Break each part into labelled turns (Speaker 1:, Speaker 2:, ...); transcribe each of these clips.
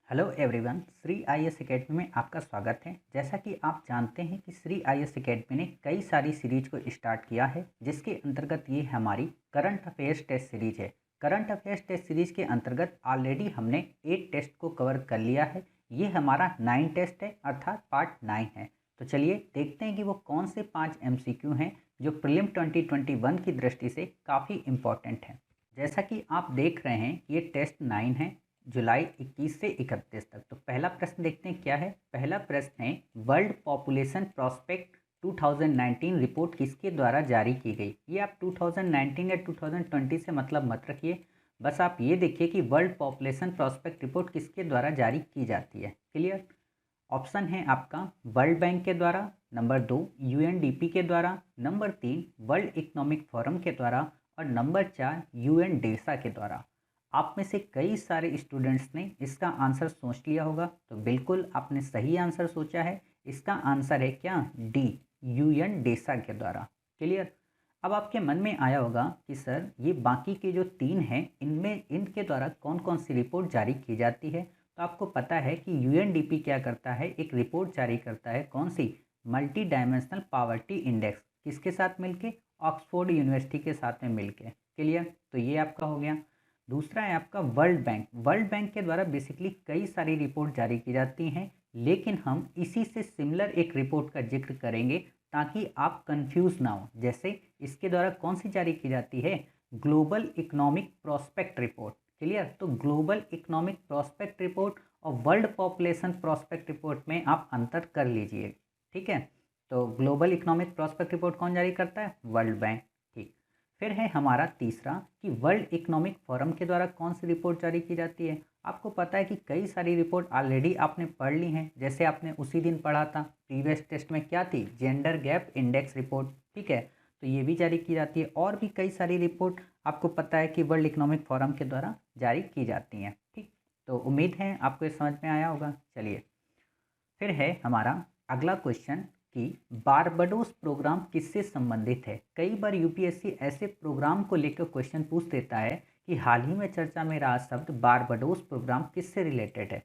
Speaker 1: Hello everyone, Shri IAS academy में आपका स्वागत है। जैसा कि आप जानते हैं कि श्री आईएएस एकेडमी ने कई सारी सीरीज को स्टार्ट किया है, जिसके अंतर्गत ये हमारी करंट अफेयर्स टेस्ट सीरीज है। करंट अफेयर्स टेस्ट सीरीज के अंतर्गत ऑलरेडी हमने 8 टेस्ट को कवर कर लिया है। ये हमारा 9 टेस्ट है, अर्थात पार्ट 9 है। तो चलिए देखते हैं कि वो कौन से 5 एमसीक्यू हैं जो प्रीलिम 2021 की दृष्टि से काफ़ी इम्पोर्टेंट हैं। जैसा कि आप देख रहे हैं, ये टेस्ट 9 है, जुलाई 21 से 31 तक। तो पहला प्रश्न देखते हैं क्या है। पहला प्रश्न है, वर्ल्ड पॉपुलेशन प्रोस्पेक्ट 2019 रिपोर्ट किसके द्वारा जारी की गई। ये आप 2019 या 2020 से मतलब मत रखिए, बस आप ये देखिए कि वर्ल्ड पॉपुलेशन प्रोस्पेक्ट रिपोर्ट किसके द्वारा जारी की जाती है। क्लियर। ऑप्शन है आपका वर्ल्ड बैंक के द्वारा, नंबर 2 यूएनडीपी के द्वारा, नंबर 3 वर्ल्ड इकोनॉमिक फोरम के द्वारा और नंबर 4 यूएन डेसा के द्वारा। आप में से कई सारे स्टूडेंट्स ने इसका आंसर सोच लिया होगा, तो बिल्कुल आपने सही आंसर सोचा है। इसका आंसर है क्या, डी, यूएन डेसा के द्वारा। क्लियर। अब आपके मन में आया होगा कि सर ये बाकी के जो 3 हैं, इनमें इनके द्वारा कौन कौन सी रिपोर्ट जारी की जाती है। तो आपको पता है कि यूएनडीपी क्या करता है, एक रिपोर्ट जारी करता है। कौन सी, मल्टी डायमेंशनल पावर्टी इंडेक्स। किसके साथ मिलके, ऑक्सफोर्ड यूनिवर्सिटी के साथ में मिलके। क्लियर। तो ये आपका हो गया। दूसरा है आपका वर्ल्ड बैंक। वर्ल्ड बैंक के द्वारा बेसिकली कई सारी रिपोर्ट जारी की जाती हैं, लेकिन हम इसी से सिमिलर एक रिपोर्ट का जिक्र करेंगे ताकि आप कंफ्यूज ना हो। जैसे इसके द्वारा कौन सी जारी की जाती है, global economic prospect report. Clear. तो ग्लोबल इकोनॉमिक प्रोस्पेक्ट रिपोर्ट और वर्ल्ड पॉपुलेशन प्रोस्पेक्ट रिपोर्ट में आप अंतर कर लीजिए। ठीक है। तो ग्लोबल इकोनॉमिक प्रोस्पेक्ट रिपोर्ट कौन जारी करता है, वर्ल्ड बैंक। ठीक। फिर है हमारा तीसरा कि वर्ल्ड इकोनॉमिक फोरम के द्वारा कौन सी रिपोर्ट जारी की जाती है। आपको पता है कि कई सारी रिपोर्ट ऑलरेडी आपने पढ़ ली हैं। जैसे आपने उसी दिन पढ़ा था प्रीवियस टेस्ट में, क्या थी, जेंडर गैप इंडेक्स रिपोर्ट। ठीक है। तो ये भी जारी की जाती है, और भी कई सारी रिपोर्ट आपको पता है कि वर्ल्ड इकोनॉमिक फोरम के द्वारा जारी की जाती हैं। ठीक। तो उम्मीद है आपको ये समझ में आया होगा। चलिए, फिर है हमारा अगला क्वेश्चन कि बारबाडोस प्रोग्राम किससे संबंधित है। कई बार यूपीएससी ऐसे प्रोग्राम को लेकर क्वेश्चन पूछ देता है कि हाल ही में चर्चा में रहा शब्द बारबाडोस प्रोग्राम किससे रिलेटेड है।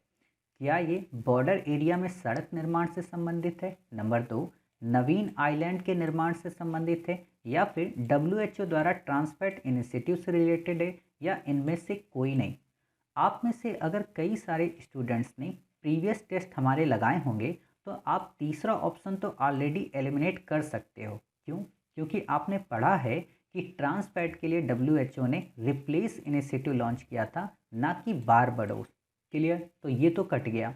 Speaker 1: क्या ये बॉर्डर एरिया में सड़क निर्माण से संबंधित है, नंबर 2 नवीन आइलैंड के निर्माण से संबंधित है, या फिर डब्ल्यूएचओ द्वारा ट्रांसपोर्ट इनिशिएटिव से रिलेटेड है, या इनमें से कोई नहीं। आप में से अगर कई सारे स्टूडेंट्स ने प्रीवियस टेस्ट हमारे लगाए होंगे, तो आप तीसरा ऑप्शन तो ऑलरेडी एलिमिनेट कर सकते हो। क्यों? क्योंकि आपने पढ़ा है कि ट्रांसपैड के लिए डब्ल्यूएचओ ने रिप्लेस इनिशिएटिव लॉन्च किया था, ना कि बारबाडोस। क्लियर। तो ये तो कट गया।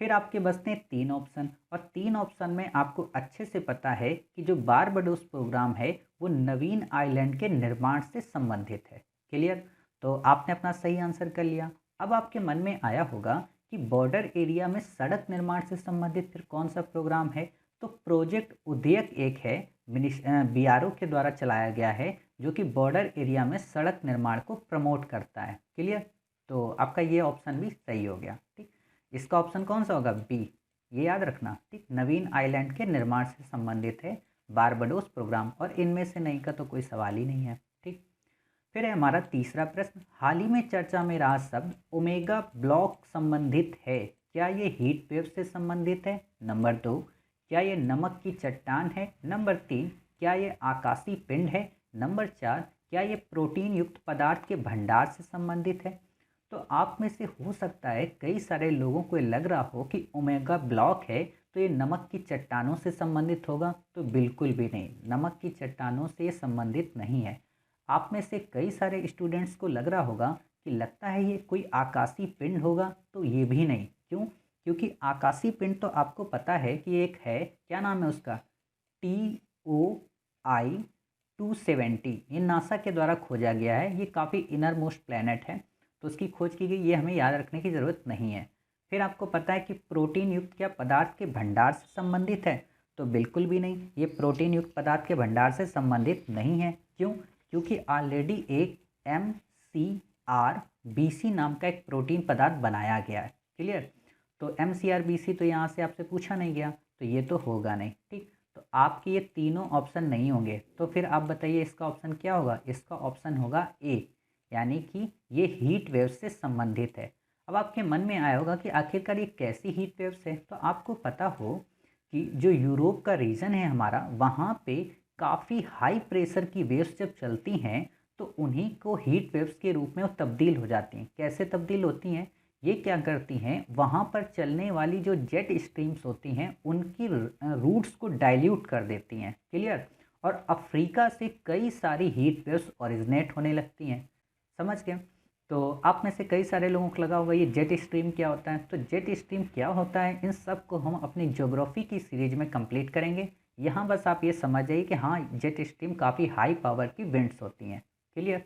Speaker 1: फिर आपके बचते हैं 3 ऑप्शन, और 3 ऑप्शन में आपको अच्छे से पता है कि जो बारबाडोस प्रोग्राम है वो नवीन आइलैंड के निर्माण से संबंधित है। क्लियर। तो आपने अपना सही आंसर कर लिया। अब आपके मन में आया होगा कि बॉर्डर एरिया में सड़क निर्माण से संबंधित फिर कौन सा प्रोग्राम है। तो प्रोजेक्ट उदयक एक है, बीआरओ के द्वारा चलाया गया है, जो कि बॉर्डर एरिया में सड़क निर्माण को प्रमोट करता है। क्लियर। तो आपका ये ऑप्शन भी सही हो गया। ठीक। इसका ऑप्शन कौन सा होगा, बी, ये याद रखना। ठीक। नवीन आइलैंड के निर्माण से संबंधित है बारबाडोस प्रोग्राम, और इनमें से नहीं का तो कोई सवाल ही नहीं है। ठीक। फिर है हमारा तीसरा प्रश्न, हाल ही में चर्चा में रहा शब्द ओमेगा ब्लॉक संबंधित है। क्या ये हीट वेव से संबंधित है, नंबर 2 क्या ये नमक की चट्टान है, नंबर 3 क्या ये आकाशीय पिंड है, नंबर 4 क्या ये प्रोटीन युक्त पदार्थ के भंडार से संबंधित है। तो आप में से हो सकता है कई सारे लोगों को लग रहा हो कि ओमेगा ब्लॉक है तो ये नमक की चट्टानों से संबंधित होगा। तो बिल्कुल भी नहीं, नमक की चट्टानों से ये संबंधित नहीं है। आप में से कई सारे स्टूडेंट्स को लग रहा होगा कि लगता है ये कोई आकाशीय पिंड होगा, तो ये भी नहीं। क्यों? क्योंकि आकाशीय पिंड तो आपको पता है कि एक है, क्या नाम है उसका, TOI-270। ये नासा के द्वारा खोजा गया है। ये काफ़ी इनर मोस्ट प्लैनेट है, तो उसकी खोज की गई। ये हमें याद रखने की ज़रूरत नहीं है। फिर आपको पता है कि प्रोटीन युक्त क्या पदार्थ के भंडार से संबंधित है, तो बिल्कुल भी नहीं, ये प्रोटीन युक्त पदार्थ के भंडार से संबंधित नहीं है। क्यों? क्योंकि ऑलरेडी एक MCRBC नाम का एक प्रोटीन पदार्थ बनाया गया है। क्लियर। तो MCRBC तो यहाँ से आपसे पूछा नहीं गया, तो ये तो होगा नहीं। ठीक। तो आपके ये तीनों ऑप्शन नहीं होंगे। तो फिर आप बताइए इसका ऑप्शन क्या होगा। इसका ऑप्शन होगा ए, यानी कि ये हीट वेव से संबंधित है। अब आपके मन में आया होगा कि आखिरकार ये कैसी हीट वेव्स है। तो आपको पता हो कि जो यूरोप का रीजन है हमारा, वहाँ पे काफ़ी हाई प्रेशर की वेव्स जब चलती हैं तो उन्हीं को हीट वेव्स के रूप में वो तब्दील हो जाती हैं। कैसे तब्दील होती हैं? ये क्या करती हैं, वहाँ पर चलने वाली जो जेट स्ट्रीम्स होती हैं उनकी रूट्स को डाइल्यूट कर देती हैं। क्लियर? और अफ्रीका से कई सारी हीट वेव्स ओरिजिनेट होने लगती हैं। समझ गए? तो आप में से कई सारे लोगों को लगा होगा ये जेट स्ट्रीम क्या होता है। तो जेट स्ट्रीम क्या होता है, इन सब को हम अपनी ज्योग्राफी की सीरीज में कंप्लीट करेंगे। यहाँ बस आप ये समझ जाइए कि हाँ, जेट स्ट्रीम काफ़ी हाई पावर की विंड्स होती हैं। क्लियर?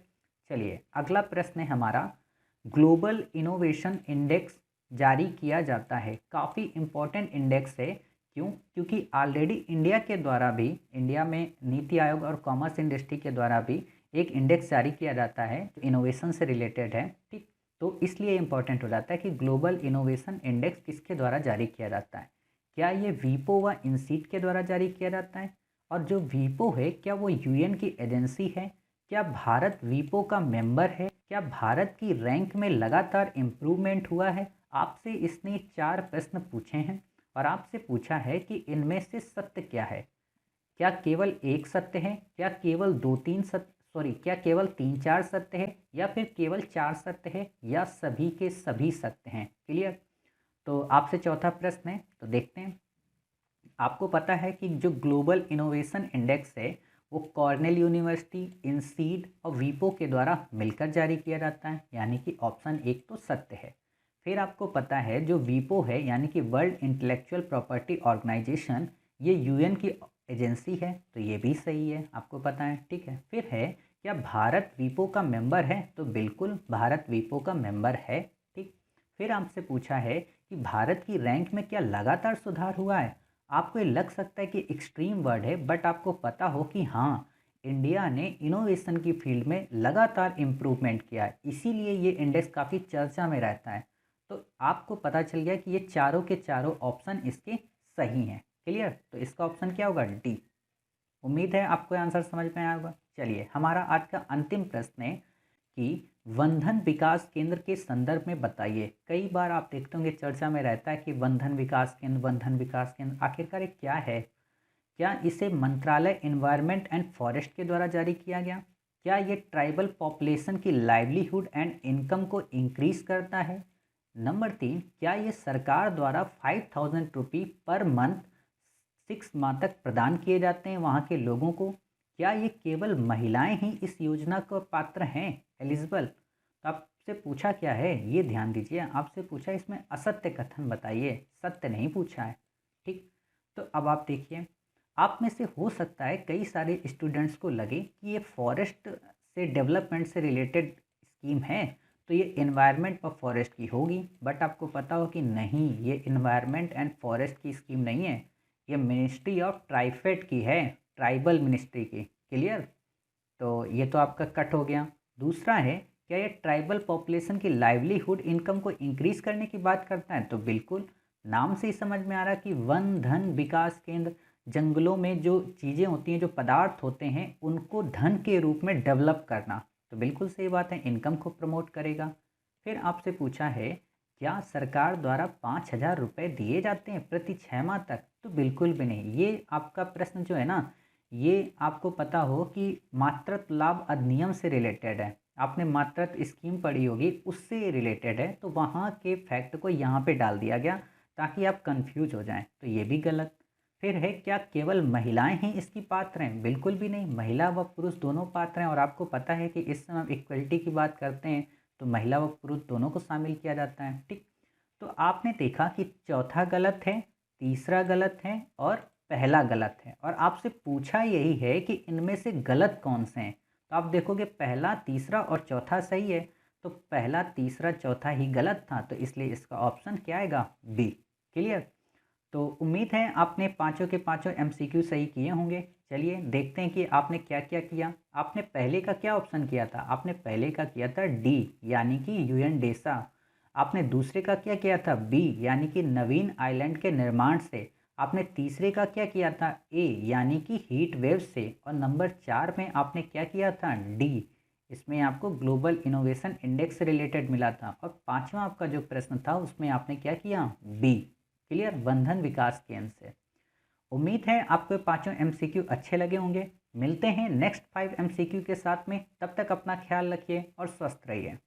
Speaker 1: चलिए, अगला प्रश्न है हमारा, ग्लोबल इनोवेशन इंडेक्स जारी किया जाता है। काफ़ी इम्पोर्टेंट इंडेक्स है। क्यों? क्योंकि ऑलरेडी इंडिया के द्वारा भी, इंडिया में नीति आयोग और कॉमर्स इंडस्ट्री के द्वारा भी एक इंडेक्स जारी किया जाता है जो इनोवेशन से रिलेटेड है। ठीक, तो इसलिए इम्पोर्टेंट हो जाता है कि ग्लोबल इनोवेशन इंडेक्स किसके द्वारा जारी किया जाता है। क्या ये वीपो व इंसीट के द्वारा जारी किया जाता है? और जो वीपो है क्या वो यूएन की एजेंसी है? क्या भारत वीपो का मेंबर है? क्या भारत की रैंक में लगातार इम्प्रूवमेंट हुआ है? आपसे इसने 4 प्रश्न पूछे हैं और आपसे पूछा है कि इनमें से सत्य क्या है। क्या केवल एक सत्य है? क्या केवल दो तीन सत्य, सॉरी, क्या केवल 3-4 सत्य है, या फिर केवल 4 सत्य है, या सभी के सभी सत्य हैं? क्लियर? तो आपसे चौथा प्रश्न है, तो देखते हैं। आपको पता है कि जो ग्लोबल इनोवेशन इंडेक्स है वो कॉर्नेल यूनिवर्सिटी, इंसीड और वीपो के द्वारा मिलकर जारी किया जाता है, यानी कि ऑप्शन 1 तो सत्य है। फिर आपको पता है जो वीपो है यानी कि वर्ल्ड इंटेलेक्चुअल प्रॉपर्टी ऑर्गेनाइजेशन, ये यूएन की एजेंसी है, तो ये भी सही है, आपको पता है। ठीक है, फिर है, क्या भारत वीपो का मेंबर है? तो बिल्कुल भारत वीपो का मेंबर है। ठीक, फिर आपसे पूछा है कि भारत की रैंक में क्या लगातार सुधार हुआ है। आपको ये लग सकता है कि एक्सट्रीम वर्ड है, बट आपको पता हो कि हाँ, इंडिया ने इनोवेशन की फील्ड में लगातार इम्प्रूवमेंट किया है, इसीलिए ये इंडेक्स काफ़ी चर्चा में रहता है। तो आपको पता चल गया कि ये चारों के चारों ऑप्शन इसके सही हैं। क्लियर? तो इसका ऑप्शन क्या होगा? डी। उम्मीद है आपको आंसर समझ में आया होगा। चलिए, हमारा आज का अंतिम प्रश्न है कि वंधन विकास केंद्र के संदर्भ में बताइए। कई बार आप देखते होंगे चर्चा में रहता है कि वंधन विकास केंद्र, वंधन विकास केंद्र आखिरकार ये क्या है? क्या इसे मंत्रालय एनवायरनमेंट एंड फॉरेस्ट के द्वारा जारी किया गया? क्या ये ट्राइबल पॉपुलेशन की लाइवलीहुड एंड इनकम को इंक्रीज करता है? नंबर 3, क्या ये सरकार द्वारा 5,000 रुपये पर मंथ 6 माह तक प्रदान किए जाते हैं वहाँ के लोगों को? क्या ये केवल महिलाएं ही इस योजना को पात्र हैं, एलिजिबल? तो आपसे पूछा क्या है, ये ध्यान दीजिए। आपसे पूछा इसमें असत्य कथन बताइए, सत्य नहीं पूछा है। ठीक, तो अब आप देखिए, आप में से हो सकता है कई सारे स्टूडेंट्स को लगे कि ये फॉरेस्ट से डेवलपमेंट से रिलेटेड स्कीम है, तो ये एनवायरनमेंट और फॉरेस्ट की होगी। बट आपको पता हो कि नहीं, ये एनवायरनमेंट एंड फॉरेस्ट की स्कीम नहीं है, ये मिनिस्ट्री ऑफ ट्राइफेड की है, ट्राइबल मिनिस्ट्री की। क्लियर? तो ये तो आपका कट हो गया। दूसरा है, क्या ये ट्राइबल पॉपुलेशन की लाइवलीहुड इनकम को इंक्रीज करने की बात करता है? तो बिल्कुल, नाम से ही समझ में आ रहा है कि वन धन विकास केंद्र जंगलों में जो चीज़ें होती हैं, जो पदार्थ होते हैं, उनको धन के रूप में डेवलप करना, तो बिल्कुल सही बात है, इनकम को प्रमोट करेगा। फिर आपसे पूछा है, क्या सरकार द्वारा 5,000 रुपये दिए जाते हैं प्रति 6 माह तक? तो बिल्कुल भी नहीं। ये आपका प्रश्न जो है ना, ये आपको पता हो कि मातृत्व लाभ अधिनियम से रिलेटेड है, आपने मातृत्व स्कीम पढ़ी होगी, उससे रिलेटेड है, तो वहाँ के फैक्ट को यहाँ पे डाल दिया गया ताकि आप कंफ्यूज हो जाएं, तो ये भी गलत। फिर है, क्या केवल महिलाएं ही इसकी पात्र हैं? बिल्कुल भी नहीं, महिला व पुरुष दोनों पात्र हैं, और आपको पता है कि इस समय हम इक्वलिटी की बात करते हैं तो महिला व पुरुष दोनों को शामिल किया जाता है। ठीक, तो आपने देखा कि चौथा गलत है, तीसरा गलत है और पहला गलत है, और आपसे पूछा यही है कि इनमें से गलत कौन से हैं। तो आप देखोगे पहला, तीसरा और चौथा सही है, तो पहला, तीसरा, चौथा ही गलत था, तो इसलिए इसका ऑप्शन क्या आएगा? बी। क्लियर? तो उम्मीद है आपने पांचों के पांचों एमसीक्यू सही किए होंगे। चलिए देखते हैं कि आपने क्या क्या किया। आपने पहले का क्या ऑप्शन किया था? आपने पहले का किया था डी, यानी कि यूएन डेसा। आपने दूसरे का क्या किया था? बी, यानी कि नवीन आइलैंड के निर्माण से। आपने तीसरे का क्या किया था? ए, यानी कि हीट वेव से। और नंबर 4 में आपने क्या किया था? डी, इसमें आपको ग्लोबल इनोवेशन इंडेक्स से रिलेटेड मिला था। और पांचवा आपका जो प्रश्न था उसमें आपने क्या किया, बी, क्लियर, बंधन विकास केंद्र से। उम्मीद है आपको पांचों एमसीक्यू अच्छे लगे होंगे। मिलते हैं नेक्स्ट 5 एमसीक्यू के साथ में, तब तक अपना ख्याल रखिए और स्वस्थ रहिए।